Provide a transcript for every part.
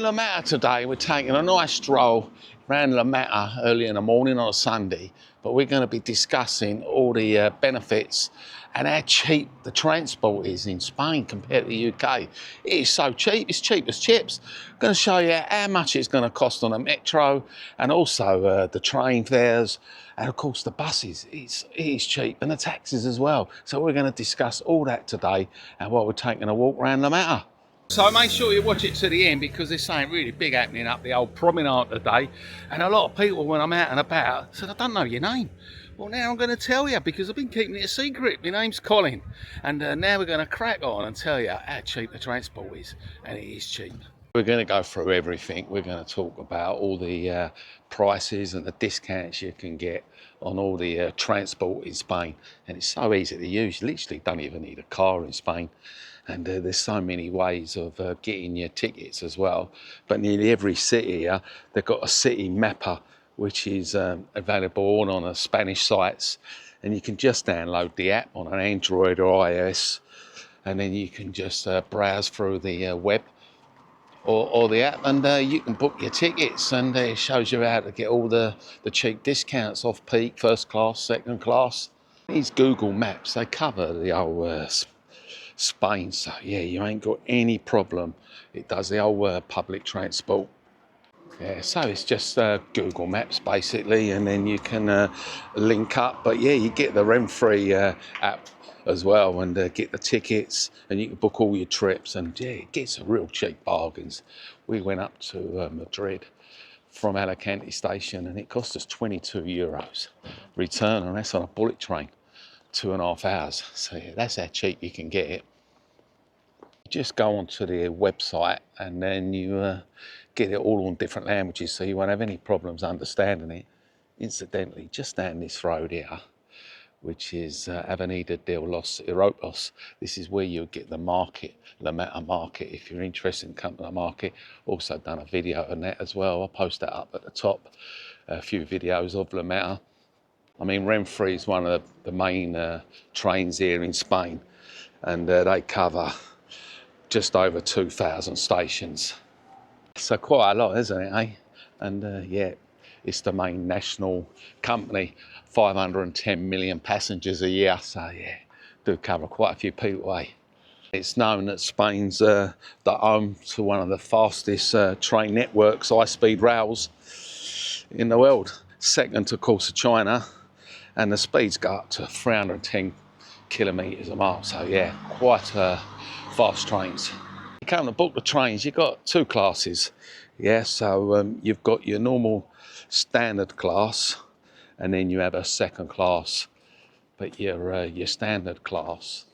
La Mata today. We're taking a nice stroll around La Mata early in the morning on a Sunday, but we're going to be discussing all the benefits and how cheap the transport is in Spain compared to the UK. It is so cheap, it's cheap as chips. I'm going to show you how much it's going to cost on a metro and also the train fares and of course the buses. It is cheap, and the taxis as well. So we're going to discuss all that today and while we're taking a walk around La Mata. So make sure you watch it to the end because there's something really big happening up the old promenade today, and a lot of people when I'm out and about said, I don't know your name. Well, now I'm going to tell you because I've been keeping it a secret. My name's Colin, and now we're going to crack on and tell you how cheap the transport is, and it is cheap. We're going to go through everything. We're going to talk about all the prices and the discounts you can get on all the transport in Spain, and it's so easy to use. You literally don't even need a car in Spain. And there's so many ways of getting your tickets as well. But nearly every city here, they've got a city mapper, which is available on the Spanish sites. And you can just download the app on an Android or iOS. And then you can just browse through the web or the app, and you can book your tickets. And it shows you how to get all the cheap discounts off peak, first class, second class. These Google Maps, they cover the whole Spain, so yeah, you ain't got any problem. It does the whole public transport. Yeah, so it's just Google Maps basically, and then you can link up. But yeah, you get the Renfree app as well, and get the tickets, and you can book all your trips. And yeah, it gets some real cheap bargains. We went up to Madrid from Alicante station, and it cost us €22 return, and that's on a bullet train. 2.5 hours. So yeah, that's how cheap you can get it. Just go onto the website and then you get it all on different languages, so you won't have any problems understanding it. Incidentally, just down this road here, which is Avenida de los Europos, this is where you'll get the market, La Mata market, if you're interested in coming to the market. Also done a video on that as well. I'll post that up at the top, a few videos of La Mata. I mean, Renfree is one of the main trains here in Spain, and they cover just over 2,000 stations. So quite a lot, isn't it, eh? And yeah, it's the main national company, 510 million passengers a year. So yeah, do cover quite a few people, eh? It's known that Spain's the home to one of the fastest train networks, high-speed rails in the world. Second, of course, to China. And the speeds go up to 310 kilometres a mile. So yeah, quite fast trains. You come to book the trains, you've got two classes. Yeah, so you've got your normal standard class, and then you have a second class. But your standard class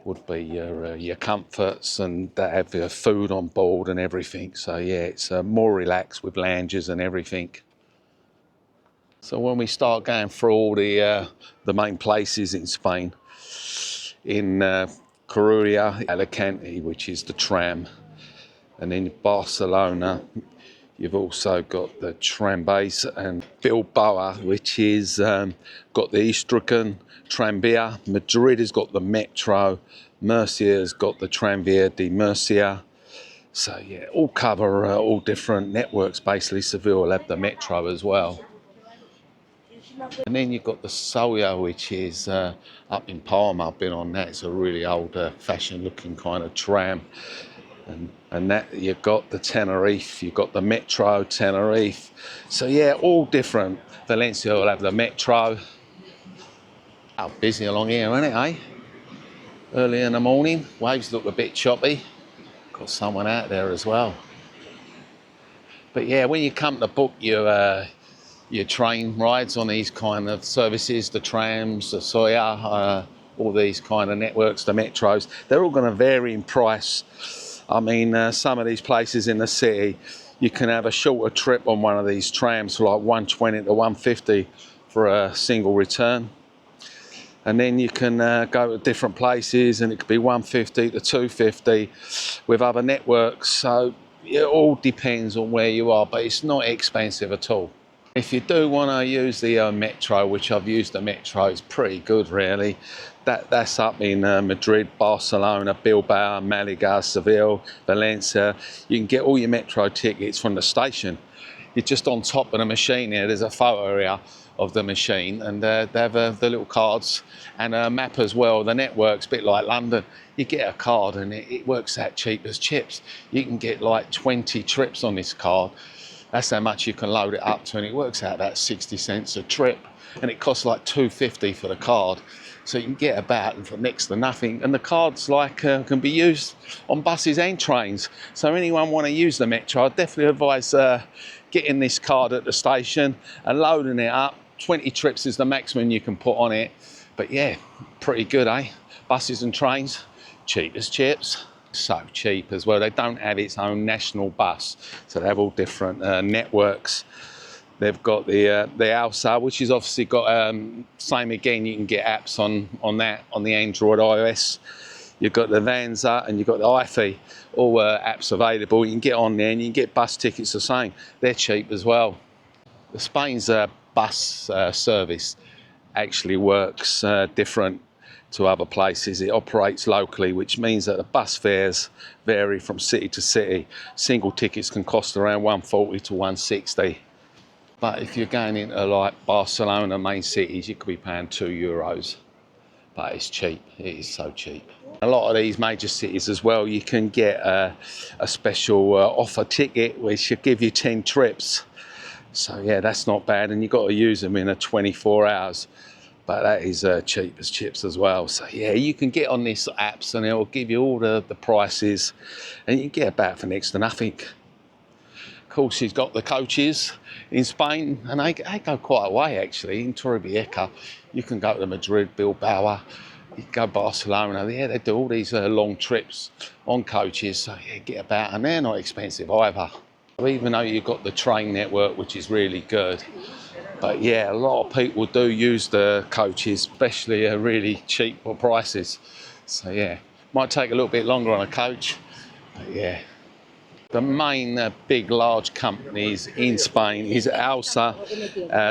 would be your comforts, and they have your food on board and everything. So yeah, it's more relaxed with lounges and everything. So when we start going through all the main places in Spain, in Torrevieja, Alicante, which is the tram, and in Barcelona, you've also got the trambase, and Bilbao, which is got the Eastern tranvia. Madrid has got the metro. Murcia's got the Tranvía de Murcia. So yeah, all cover all different networks. Basically, Seville will have the metro as well. And then you've got the Soya, which is up in Palma. I've been on that. It's a really old fashioned looking kind of tram. And that you've got the Tenerife, you've got the Metro Tenerife. So yeah, all different. Valencia will have the Metro. How busy along here, isn't it, eh? Early in the morning. Waves look a bit choppy. Got someone out there as well. But yeah, when you come to book your train rides on these kind of services, the trams, the Soya, all these kind of networks, the metros, they're all going to vary in price. I mean, some of these places in the city, you can have a shorter trip on one of these trams for like 120 to 150 for a single return. And then you can go to different places, and it could be 150 to 250 with other networks. So it all depends on where you are, but it's not expensive at all. If you do want to use the metro, which I've used the metro, it's pretty good really. That's up in Madrid, Barcelona, Bilbao, Malaga, Seville, Valencia. You can get all your metro tickets from the station. You're just on top of the machine here. There's a photo area of the machine, and they have the little cards and a map as well. The network's a bit like London. You get a card and it works out cheap as chips. You can get like 20 trips on this card. That's how much you can load it up to, and it works out about 60 cents a trip, and it costs like $2.50 for the card. So you can get about for next to nothing, and the cards can be used on buses and trains. So anyone want to use the metro, I definitely advise getting this card at the station and loading it up. 20 trips is the maximum you can put on it. But yeah, pretty good, eh? Buses and trains, cheap as chips. So cheap as well. They don't have its own national bus, so they have all different networks. They've got the Alsa, which has obviously got same again. You can get apps on that on the Android, iOS. You've got the Vanza and you've got the iFi, all apps available. You can get on there and you can get bus tickets the same. They're cheap as well. The Spain's bus service actually works different to other places. It operates locally, which means that the bus fares vary from city to city. Single tickets can cost around 140 to 160. But if you're going into like Barcelona, main cities, you could be paying €2. But it's cheap, it is so cheap. A lot of these major cities as well, you can get a special offer ticket which should give you 10 trips. So yeah, that's not bad, and you've got to use them in a 24 hours. But that is cheap as chips as well. So yeah, you can get on these apps and it'll give you all the prices, and you can get about for next to nothing. Of course, she's got the coaches in Spain, and they go quite a way actually. In Torrevieja, you can go to Madrid, Bilbao, you can go Barcelona. Yeah, they do all these long trips on coaches. So yeah, get about, and they're not expensive either. Even though you've got the train network, which is really good. But yeah, a lot of people do use the coaches, especially at really cheap prices. So yeah, might take a little bit longer on a coach, but yeah. The main big, large companies in Spain is Alsa,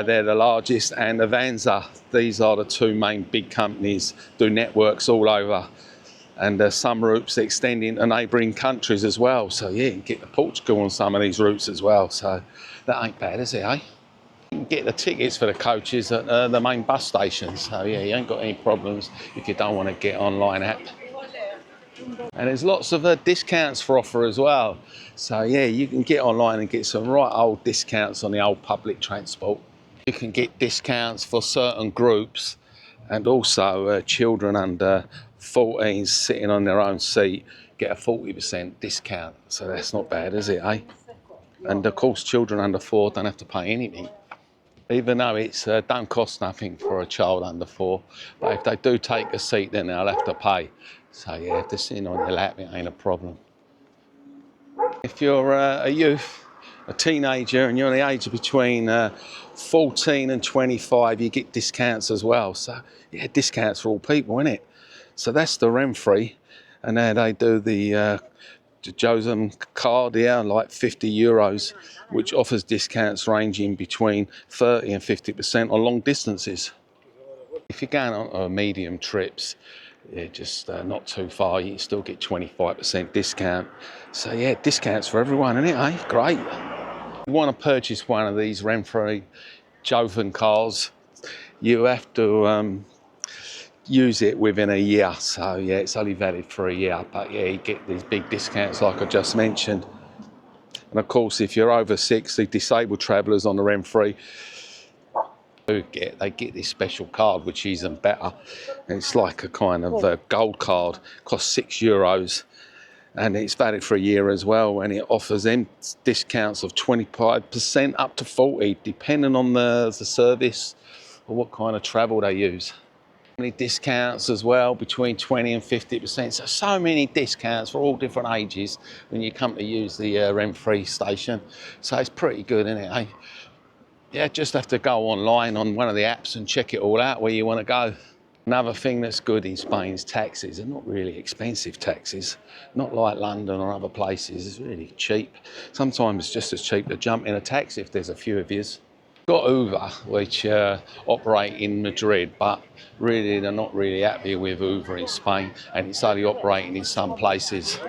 they're the largest, and Avanza. These are the two main big companies, do networks all over. And some routes extend into neighbouring countries as well. So yeah, you can get to Portugal on some of these routes as well. So that ain't bad, is it, eh? You can get the tickets for the coaches at the main bus stations. So yeah, you ain't got any problems if you don't want to get online app. And there's lots of discounts for offer as well. So yeah, you can get online and get some right old discounts on the old public transport. You can get discounts for certain groups, and also children under 14 sitting on their own seat get a 40% discount. So that's not bad, is it, eh? And of course, children under 4 don't have to pay anything. Even though it's don't cost nothing for a child under 4, but if they do take a seat, then they'll have to pay. So yeah, if they're sitting on your lap, it ain't a problem. If you're a youth, a teenager, and you're the age of between 14 and 25, you get discounts as well. So yeah, discounts for all people, innit? So that's the Renfrey, and now they do the Josem card here, like €50, which offers discounts ranging between 30 and 50% on long distances. If you're going on medium trips, yeah, just not too far, you can still get 25% discount. So yeah, discounts for everyone, innit, eh? Great. If you want to purchase one of these Renfrey Joven cars, you have to use it within a year. So yeah, it's only valid for a year, but yeah, you get these big discounts like I just mentioned. And of course, if you're over 60, disabled travellers on the Renfrey, they get this special card, which is even better. And it's like a kind of gold card, costs €6, and it's valid for a year as well. And it offers them discounts of 25% up to 40%, depending on the service or what kind of travel they use. Discounts as well, between 20 and 50%. So many discounts for all different ages when you come to use the Renfrey station. So it's pretty good, isn't it, eh? Yeah, just have to go online on one of the apps and check it all out where you want to go. Another thing that's good in Spain is taxis. They're not really expensive taxis, not like London or other places. It's really cheap. Sometimes it's just as cheap to jump in a taxi if there's a few of yous. Got Uber, which operate in Madrid, but really they're not really happy with Uber in Spain, and it's only operating in some places.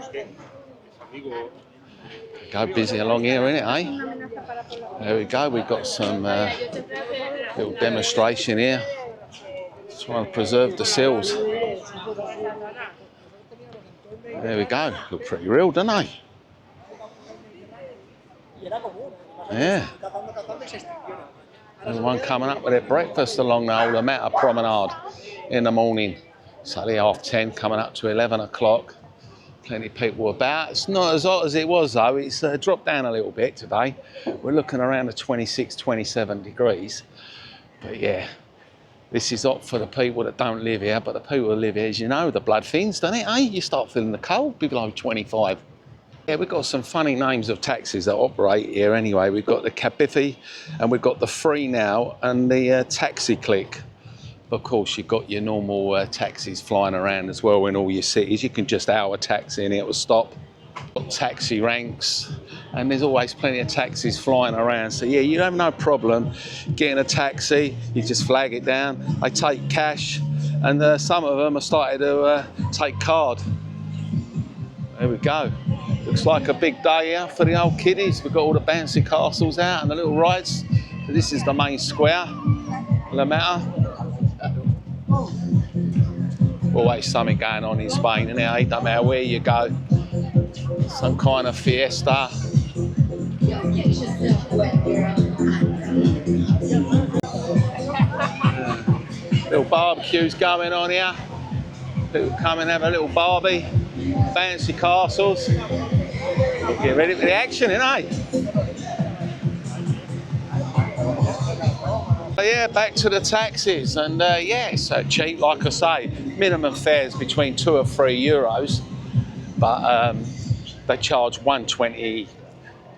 Go busy along here, innit, eh? There we go, we've got some little demonstration here. Trying to preserve the seals. There we go, look pretty real, don't they? Yeah. Everyone coming up with their breakfast along the old Amata promenade in the morning. It's only 10:30, coming up to 11 o'clock. Plenty of people about. It's not as hot as it was though. It's dropped down a little bit today. We're looking around the 26, 27 degrees. But yeah, this is hot for the people that don't live here. But the people that live here, as you know, the blood thins, don't it, eh? You start feeling the cold below 25. Yeah, we've got some funny names of taxis that operate here anyway. We've got the Cabify, and we've got the Free Now and the Taxi Click. Of course, you've got your normal taxis flying around as well in all your cities. You can just hail a taxi and it will stop. Got taxi ranks, and there's always plenty of taxis flying around. So yeah, you have no problem getting a taxi. You just flag it down. They take cash, and some of them are starting to take card. There we go. Looks like a big day here for the old kiddies. We've got all the bouncy castles out and the little rides. So this is the main square, La Mata. Always something going on in Spain, and it don't matter where you go. Some kind of fiesta. Little barbecues going on here. People come and have a little barbie. Fancy castles. Get ready for the action, innit? But yeah, back to the taxis, and yeah, it's cheap, like I say. Minimum fares between €2 or €3, but they charge 120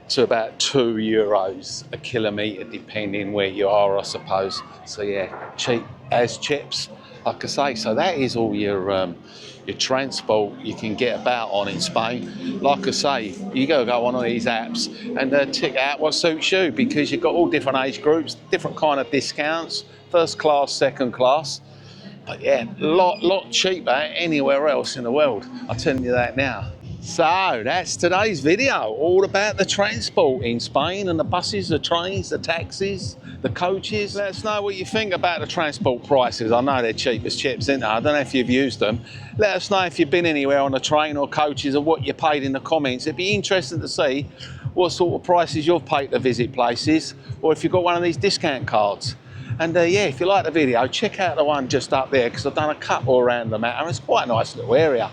to about €2 a kilometre, depending where you are, I suppose. So yeah, cheap as chips, like I say. So that is all your transport you can get about on in Spain. Like I say, you go on these apps and tick out what suits you, because you've got all different age groups, different kind of discounts, first class, second class. But yeah, lot cheaper anywhere else in the world. I'll tell you that now. So that's today's video, all about the transport in Spain, and the buses, the trains, the taxis, the coaches. Let us know what you think about the transport prices. I know they're cheap as chips, isn't they? I don't know if you've used them. Let us know if you've been anywhere on a train or coaches, and what you paid in the comments. It'd be interesting to see what sort of prices you've paid to visit places, or if you've got one of these discount cards. And yeah, if you like the video, check out the one just up there, because I've done a couple around the Mata. It's quite a nice little area.